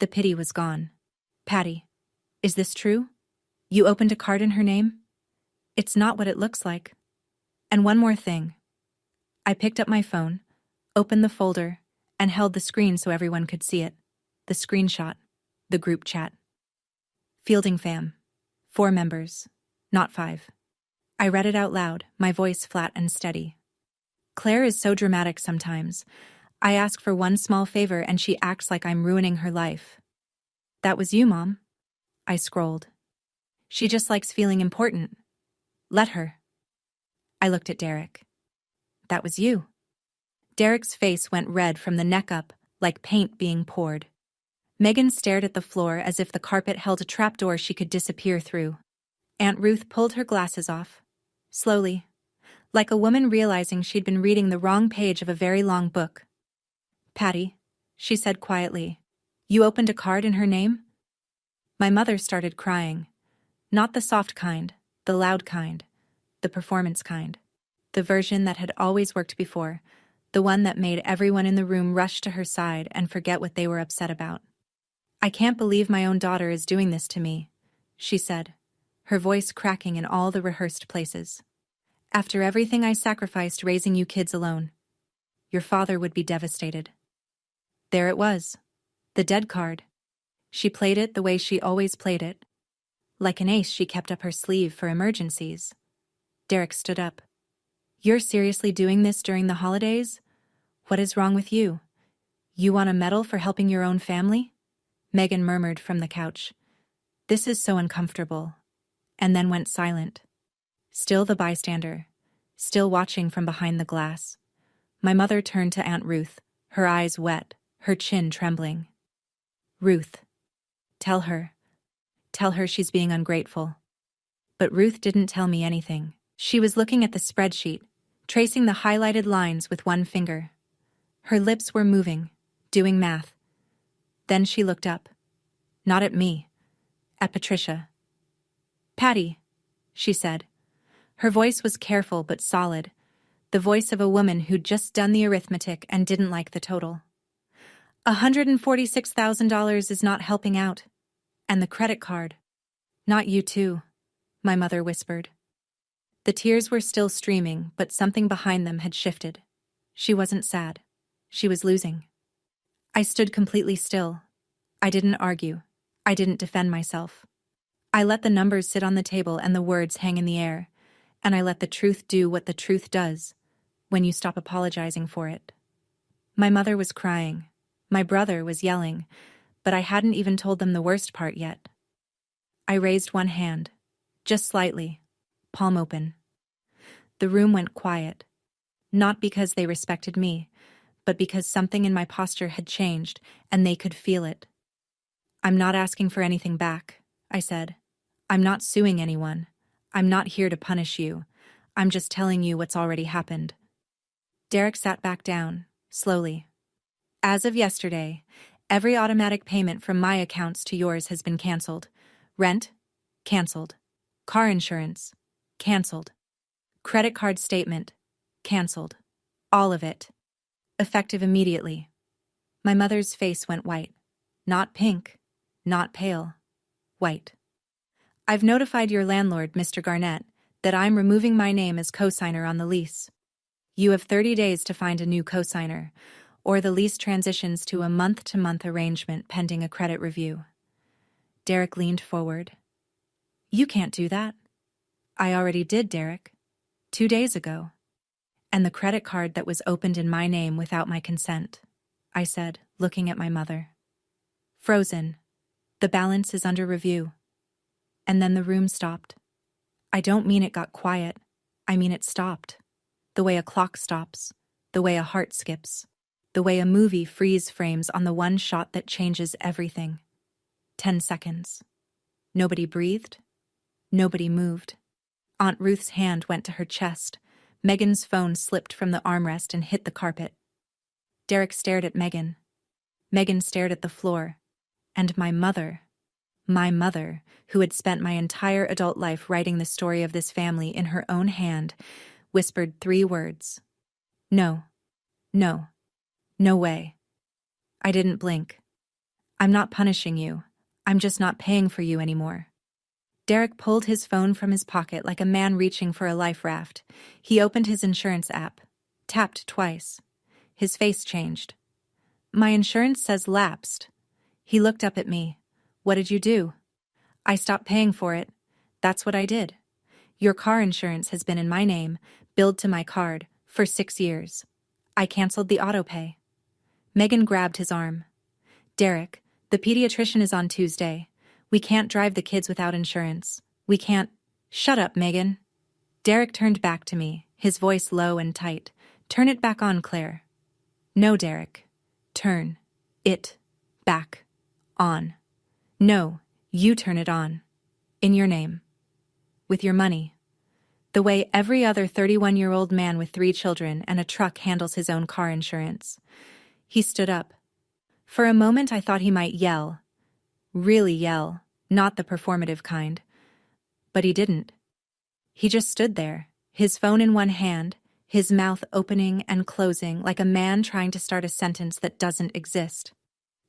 The pity was gone. Patty, is this true? You opened a card in her name? It's not what it looks like. And one more thing. I picked up my phone, opened the folder, and held the screen so everyone could see it. The screenshot. The group chat. Fielding fam. 4 members. Not 5. I read it out loud, my voice flat and steady. Claire is so dramatic sometimes. I ask for one small favor and she acts like I'm ruining her life. That was you, Mom. I scrolled. She just likes feeling important. Let her. I looked at Derek. That was you. Derek's face went red from the neck up, like paint being poured. Megan stared at the floor as if the carpet held a trapdoor she could disappear through. Aunt Ruth pulled her glasses off. Slowly. Like a woman realizing she'd been reading the wrong page of a very long book. Patty, she said quietly, you opened a card in her name? My mother started crying. Not the soft kind, the loud kind, the performance kind. The version that had always worked before, the one that made everyone in the room rush to her side and forget what they were upset about. I can't believe my own daughter is doing this to me, she said, her voice cracking in all the rehearsed places. After everything I sacrificed raising you kids alone, your father would be devastated. There it was, the dead card. She played it the way she always played it. Like an ace she kept up her sleeve for emergencies. Derek stood up. You're seriously doing this during the holidays? What is wrong with you? You want a medal for helping your own family? Megan murmured from the couch. This is so uncomfortable. And then went silent. Still the bystander. Still watching from behind the glass. My mother turned to Aunt Ruth, her eyes wet, her chin trembling. Ruth. Tell her. Tell her she's being ungrateful. But Ruth didn't tell me anything. She was looking at the spreadsheet, tracing the highlighted lines with one finger. Her lips were moving, doing math. Then she looked up. Not at me. At Patricia. Patty, she said. Her voice was careful but solid, the voice of a woman who'd just done the arithmetic and didn't like the total. $146,000 is not helping out. And the credit card. Not you too, my mother whispered. The tears were still streaming, but something behind them had shifted. She wasn't sad. She was losing. I stood completely still. I didn't argue. I didn't defend myself. I let the numbers sit on the table and the words hang in the air, and I let the truth do what the truth does when you stop apologizing for it. My mother was crying. My brother was yelling, but I hadn't even told them the worst part yet. I raised one hand, just slightly, palm open. The room went quiet, not because they respected me, but because something in my posture had changed and they could feel it. I'm not asking for anything back, I said. I'm not suing anyone. I'm not here to punish you. I'm just telling you what's already happened. Derek sat back down, slowly. As of yesterday, every automatic payment from my accounts to yours has been canceled. Rent? Canceled. Car insurance? Canceled. Credit card statement? Canceled. All of it. Effective immediately. My mother's face went white. Not pink. Not pale. White. I've notified your landlord, Mr. Garnett, that I'm removing my name as cosigner on the lease. You have 30 days to find a new cosigner, or the lease transitions to a month-to-month arrangement pending a credit review. Derek leaned forward. You can't do that. I already did, Derek. 2 days ago. And the credit card that was opened in my name without my consent, I said, looking at my mother. Frozen. The balance is under review. And then the room stopped. I don't mean it got quiet. I mean it stopped. The way a clock stops. The way a heart skips. The way a movie freeze frames on the one shot that changes everything. 10 seconds. Nobody breathed. Nobody moved. Aunt Ruth's hand went to her chest. Megan's phone slipped from the armrest and hit the carpet. Derek stared at Megan. Megan stared at the floor. And my mother, who had spent my entire adult life writing the story of this family in her own hand, whispered 3 words. No. No. No way. I didn't blink. I'm not punishing you. I'm just not paying for you anymore. Derek pulled his phone from his pocket like a man reaching for a life raft. He opened his insurance app, tapped twice. His face changed. My insurance says lapsed. He looked up at me. What did you do? I stopped paying for it. That's what I did. Your car insurance has been in my name, billed to my card, for 6 years. I canceled the autopay. Megan grabbed his arm. Derek, the pediatrician is on Tuesday. We can't drive the kids without insurance. We can't. Shut up, Megan. Derek turned back to me, his voice low and tight. Turn it back on, Claire. No, Derek. Turn it back on. No, you turn it on. In your name. With your money. The way every other 31-year-old man with 3 children and a truck handles his own car insurance. He stood up. For a moment I thought he might yell. Really yell, not the performative kind. But he didn't. He just stood there, his phone in one hand, his mouth opening and closing like a man trying to start a sentence that doesn't exist.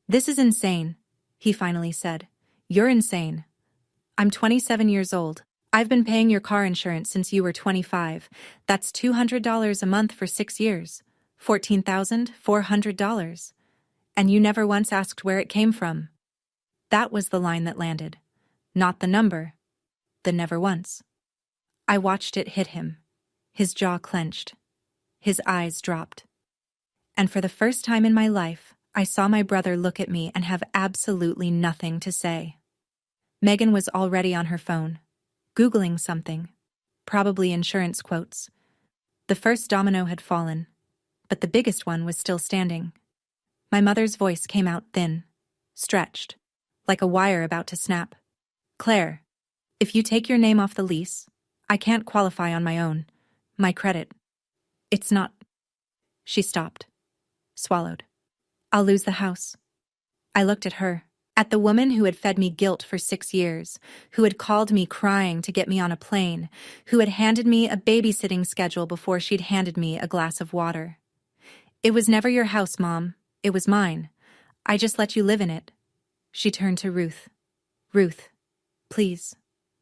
This is insane, he finally said. You're insane. I'm 27 years old. I've been paying your car insurance since you were 25. That's $200 a month for 6 years. $14,400. And you never once asked where it came from. That was the line that landed. Not the number. The never once. I watched it hit him. His jaw clenched. His eyes dropped. And for the first time in my life, I saw my brother look at me and have absolutely nothing to say. Megan was already on her phone, Googling something, probably insurance quotes. The first domino had fallen, but the biggest one was still standing. My mother's voice came out thin, stretched, like a wire about to snap. Claire, if you take your name off the lease, I can't qualify on my own. My credit. It's not. She stopped, swallowed. I'll lose the house. I looked at her, at the woman who had fed me guilt for 6 years, who had called me crying to get me on a plane, who had handed me a babysitting schedule before she'd handed me a glass of water. It was never your house, Mom. It was mine. I just let you live in it. She turned to Ruth. Ruth, please,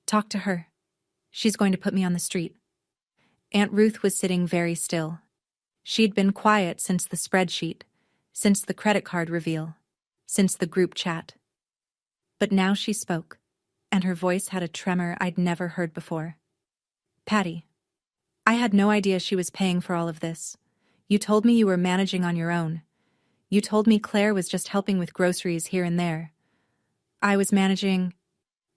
talk to her. She's going to put me on the street. Aunt Ruth was sitting very still. She'd been quiet since the spreadsheet, since the credit card reveal, since the group chat. But now she spoke, and her voice had a tremor I'd never heard before. Patty, I had no idea she was paying for all of this. You told me you were managing on your own. You told me Claire was just helping with groceries here and there. I was managing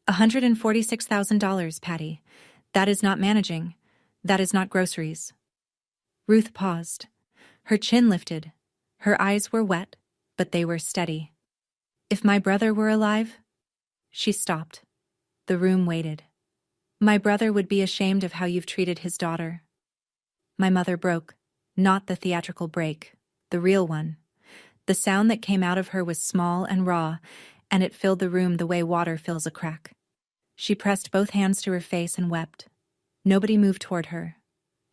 $146,000, Patty. That is not managing. That is not groceries. Ruth paused. Her chin lifted. Her eyes were wet, but they were steady. If my brother were alive? She stopped. The room waited. My brother would be ashamed of how you've treated his daughter. My mother broke, not the theatrical break, the real one. The sound that came out of her was small and raw, and it filled the room the way water fills a crack. She pressed both hands to her face and wept. Nobody moved toward her.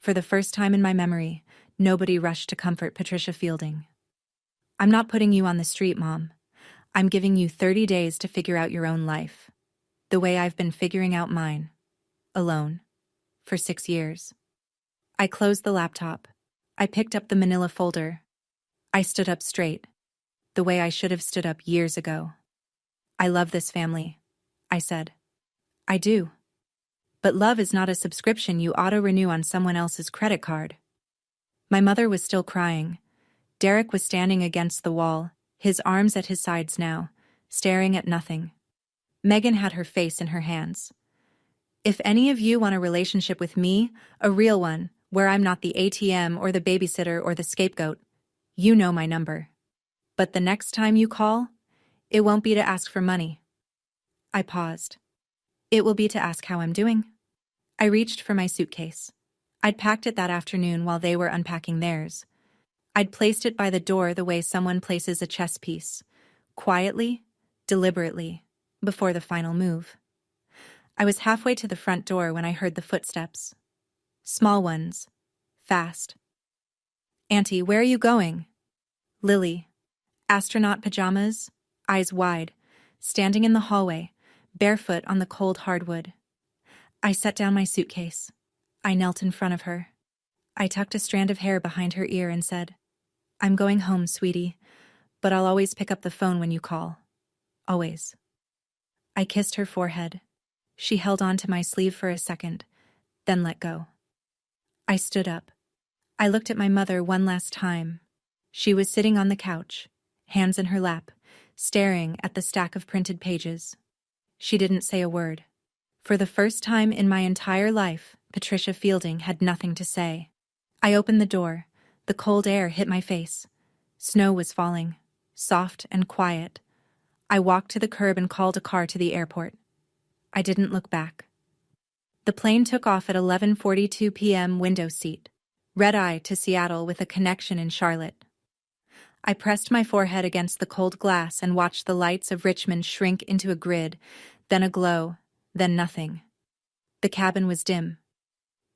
For the first time in my memory, nobody rushed to comfort Patricia Fielding. I'm not putting you on the street, Mom. I'm giving you 30 days to figure out your own life. The way I've been figuring out mine. Alone. For 6 years. I closed the laptop. I picked up the manila folder. I stood up straight. The way I should have stood up years ago. I love this family, I said. I do. But love is not a subscription you auto-renew on someone else's credit card. My mother was still crying. Derek was standing against the wall, his arms at his sides now, staring at nothing. Megan had her face in her hands. If any of you want a relationship with me, a real one, where I'm not the ATM or the babysitter or the scapegoat, you know my number. But the next time you call, it won't be to ask for money. I paused. It will be to ask how I'm doing. I reached for my suitcase. I'd packed it that afternoon while they were unpacking theirs. I'd placed it by the door the way someone places a chess piece, quietly, deliberately, before the final move. I was halfway to the front door when I heard the footsteps. Small ones. Fast. Auntie, where are you going? Lily. Astronaut pajamas, eyes wide, standing in the hallway, barefoot on the cold hardwood. I set down my suitcase. I knelt in front of her. I tucked a strand of hair behind her ear and said, I'm going home, sweetie, but I'll always pick up the phone when you call. Always. I kissed her forehead. She held on to my sleeve for a second, then let go. I stood up. I looked at my mother one last time. She was sitting on the couch, hands in her lap, staring at the stack of printed pages. She didn't say a word. For the first time in my entire life, Patricia Fielding had nothing to say. I opened the door. The cold air hit my face. Snow was falling, soft and quiet. I walked to the curb and called a car to the airport. I didn't look back. The plane took off at 11:42 p.m. window seat, red-eye to Seattle with a connection in Charlotte. I pressed my forehead against the cold glass and watched the lights of Richmond shrink into a grid, then a glow, then nothing. The cabin was dim.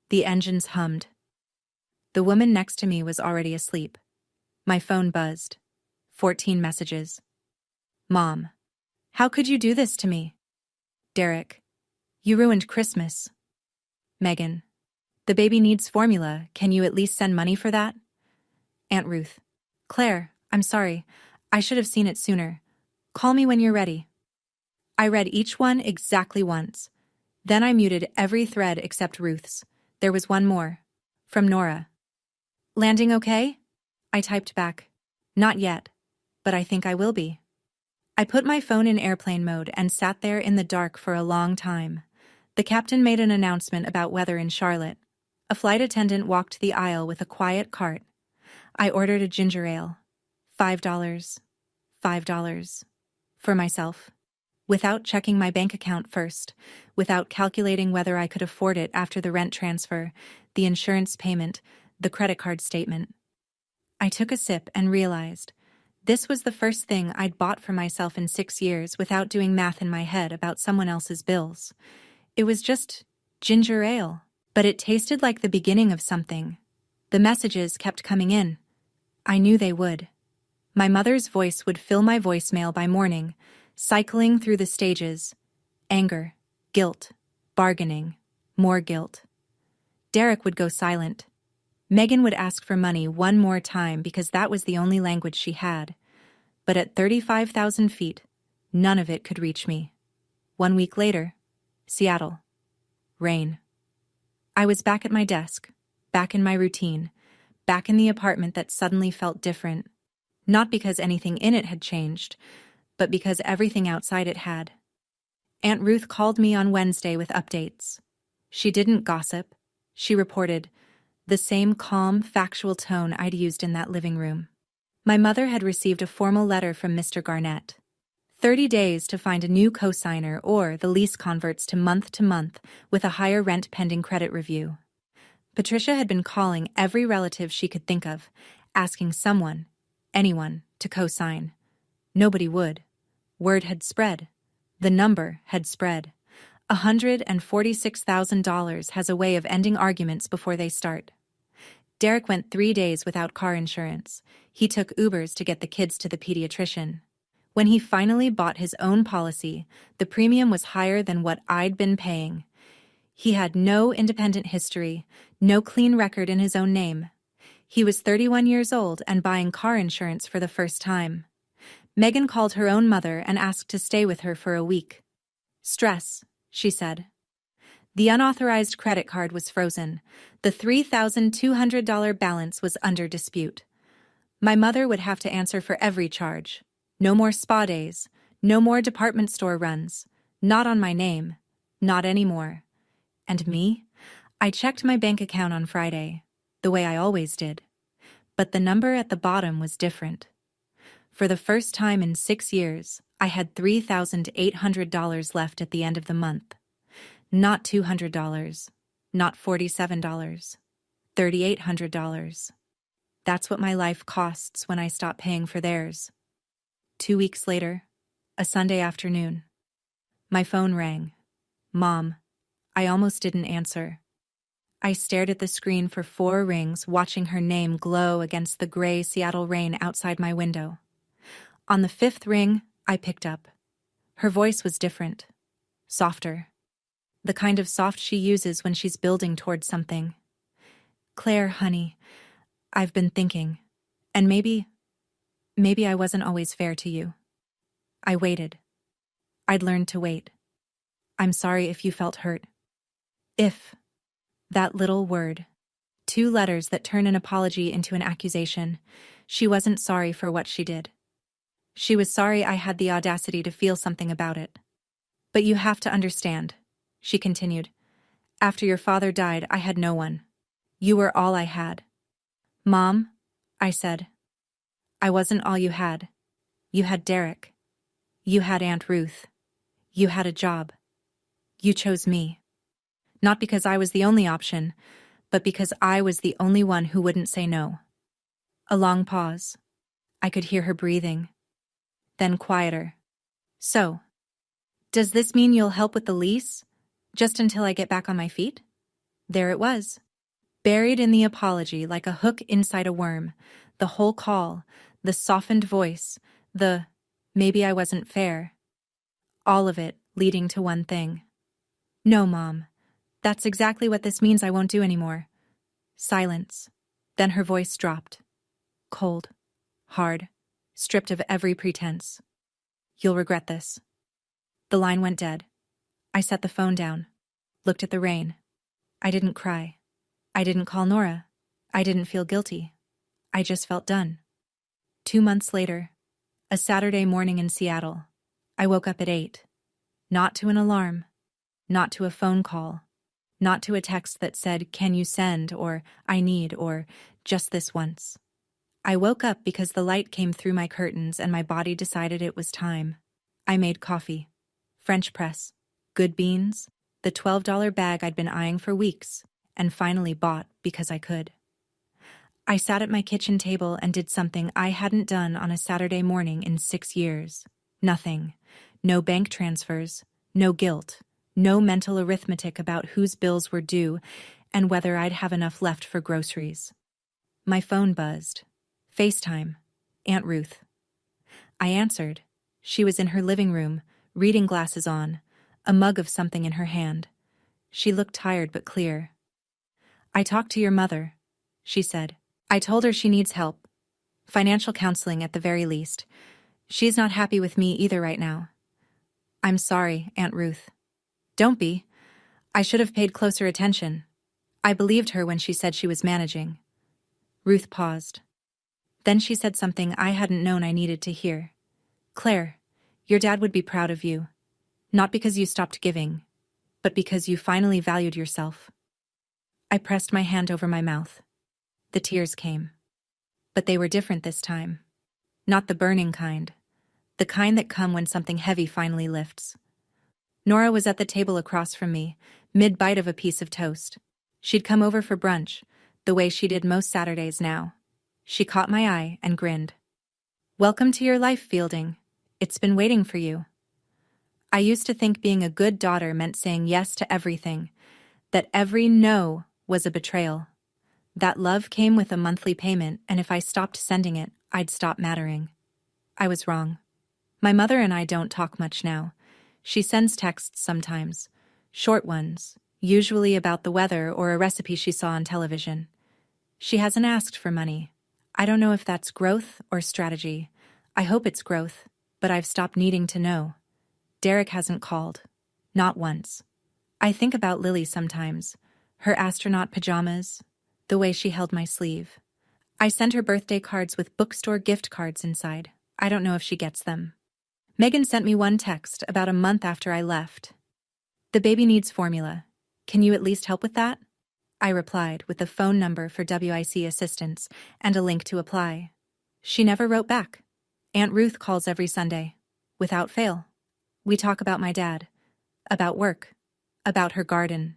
The engines hummed. The woman next to me was already asleep. My phone buzzed. 14 messages. Mom, how could you do this to me? Derek, you ruined Christmas. Megan, the baby needs formula. Can you at least send money for that? Aunt Ruth, Claire, I'm sorry. I should have seen it sooner. Call me when you're ready. I read each one exactly once. Then I muted every thread except Ruth's. There was one more. From Nora. Landing okay? I typed back. Not yet. but I think I will be. I put my phone in airplane mode and sat there in the dark for a long time. The captain made an announcement about weather in Charlotte. A flight attendant walked the aisle with a quiet cart. I ordered a ginger ale. $5. $5. For myself. Without checking my bank account first, without calculating whether I could afford it after the rent transfer, the insurance payment, the credit card statement. I took a sip and realized this was the first thing I'd bought for myself in 6 years without doing math in my head about someone else's bills. It was just ginger ale, but it tasted like the beginning of something. The messages kept coming in. I knew they would. My mother's voice would fill my voicemail by morning, cycling through the stages. Anger, guilt, bargaining, more guilt. Derek would go silent. Megan would ask for money one more time because that was the only language she had. But at 35,000 feet, none of it could reach me. 1 week later, Seattle. Rain. I was back at my desk, back in my routine, back in the apartment that suddenly felt different. Not because anything in it had changed, but because everything outside it had. Aunt Ruth called me on Wednesday with updates. She didn't gossip. She reported, the same calm, factual tone I'd used in that living room. My mother had received a formal letter from Mr. Garnett. 30 days to find a new cosigner or the lease converts to month with a higher rent pending credit review. Patricia had been calling every relative she could think of, asking someone, anyone, to co-sign. Nobody would. Word had spread. The number had spread. $146,000 has a way of ending arguments before they start. Derek went 3 days without car insurance. He took Ubers to get the kids to the pediatrician. When he finally bought his own policy, the premium was higher than what I'd been paying. He had no independent history, no clean record in his own name. He was 31 years old and buying car insurance for the first time. Megan called her own mother and asked to stay with her for a week. Stress, she said. The unauthorized credit card was frozen. The $3,200 balance was under dispute. My mother would have to answer for every charge. No more spa days. No more department store runs. Not on my name. Not anymore. And me? I checked my bank account on Friday, the way I always did. But the number at the bottom was different. For the first time in 6 years, I had $3,800 left at the end of the month. Not $200, not $47, $3,800. That's what my life costs when I stop paying for theirs. 2 weeks later, a Sunday afternoon. My phone rang. Mom. I almost didn't answer. I stared at the screen for 4 rings, watching her name glow against the gray Seattle rain outside my window. On the 5th ring, I picked up. Her voice was different. Softer. The kind of soft she uses when she's building towards something. Claire, honey, I've been thinking, and maybe I wasn't always fair to you. I waited. I'd learned to wait. I'm sorry if you felt hurt. If. That little word. 2 letters that turn an apology into an accusation. She wasn't sorry for what she did. She was sorry I had the audacity to feel something about it. But you have to understand, she continued. After your father died, I had no one. You were all I had. Mom, I said. I wasn't all you had. You had Derek. You had Aunt Ruth. You had a job. You chose me. Not because I was the only option, but because I was the only one who wouldn't say no. A long pause. I could hear her breathing. Then quieter. So, does this mean you'll help with the lease? Just until I get back on my feet? There it was. Buried in the apology like a hook inside a worm. The whole call, the softened voice, the maybe I wasn't fair. All of it leading to one thing. No, Mom. That's exactly what this means I won't do anymore. Silence. Then her voice dropped. Cold. Hard. Stripped of every pretense. You'll regret this. The line went dead. I set the phone down. Looked at the rain. I didn't cry. I didn't call Nora. I didn't feel guilty. I just felt done. 2 months later, A Saturday morning in Seattle. I woke up at 8. Not to an alarm. Not to a phone call. Not to a text that said, "Can you send?" or "I need," or "Just this once." I woke up because the light came through my curtains and my body decided it was time. I made coffee. French press. Good beans. The $12 bag I'd been eyeing for weeks, and finally bought because I could. I sat at my kitchen table and did something I hadn't done on a Saturday morning in 6 years. Nothing. No bank transfers. No guilt. No mental arithmetic about whose bills were due and whether I'd have enough left for groceries. My phone buzzed. FaceTime. Aunt Ruth. I answered. She was in her living room, reading glasses on, a mug of something in her hand. She looked tired but clear. "I talked to your mother," she said. "I told her she needs help. Financial counseling at the very least. She's not happy with me either right now." "I'm sorry, Aunt Ruth." "Don't be. I should have paid closer attention. I believed her when she said she was managing." Ruth paused. Then she said something I hadn't known I needed to hear. "Claire, your dad would be proud of you. Not because you stopped giving, but because you finally valued yourself." I pressed my hand over my mouth. The tears came. But they were different this time. Not the burning kind. The kind that come when something heavy finally lifts. Nora was at the table across from me, mid-bite of a piece of toast. She'd come over for brunch, the way she did most Saturdays now. She caught my eye and grinned. "Welcome to your life, Fielding. It's been waiting for you." I used to think being a good daughter meant saying yes to everything, that every no was a betrayal. That love came with a monthly payment, and if I stopped sending it, I'd stop mattering. I was wrong. My mother and I don't talk much now. She sends texts sometimes, short ones, usually about the weather or a recipe she saw on television. She hasn't asked for money. I don't know if that's growth or strategy. I hope it's growth, but I've stopped needing to know. Derek hasn't called. Not once. I think about Lily sometimes. Her astronaut pajamas. The way she held my sleeve. I sent her birthday cards with bookstore gift cards inside. I don't know if she gets them. Megan sent me one text about a month after I left. "The baby needs formula. Can you at least help with that?" I replied with the phone number for WIC assistance and a link to apply. She never wrote back. Aunt Ruth calls every Sunday. Without fail. We talk about my dad. About work. About her garden.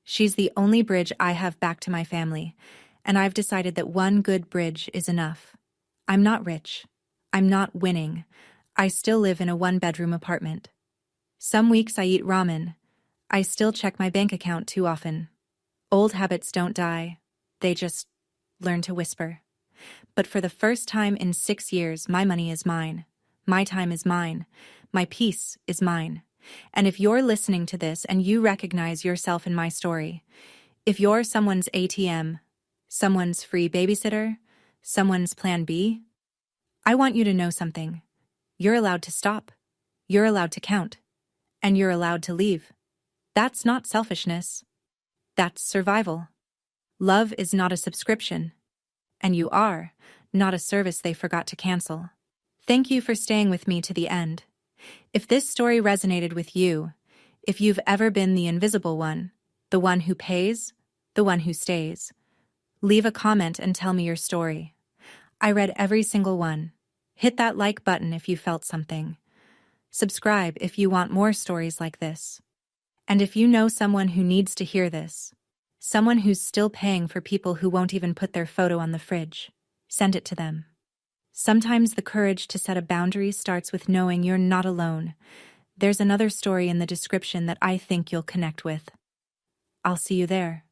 She's the only bridge I have back to my family, and I've decided that one good bridge is enough. I'm not rich. I'm not winning. I still live in a one-bedroom apartment. Some weeks I eat ramen. I still check my bank account too often. Old habits don't die. They just learn to whisper. But for the first time in 6 years, my money is mine. My time is mine. My peace is mine. And if you're listening to this and you recognize yourself in my story, if you're someone's ATM, someone's free babysitter, someone's plan B, I want you to know something. You're allowed to stop. You're allowed to count. And you're allowed to leave. That's not selfishness. That's survival. Love is not a subscription. And you are not a service they forgot to cancel. Thank you for staying with me to the end. If this story resonated with you, if you've ever been the invisible one, the one who pays, the one who stays, leave a comment and tell me your story. I read every single one. Hit that like button if you felt something. Subscribe if you want more stories like this. And if you know someone who needs to hear this, someone who's still paying for people who won't even put their photo on the fridge, send it to them. Sometimes the courage to set a boundary starts with knowing you're not alone. There's another story in the description that I think you'll connect with. I'll see you there.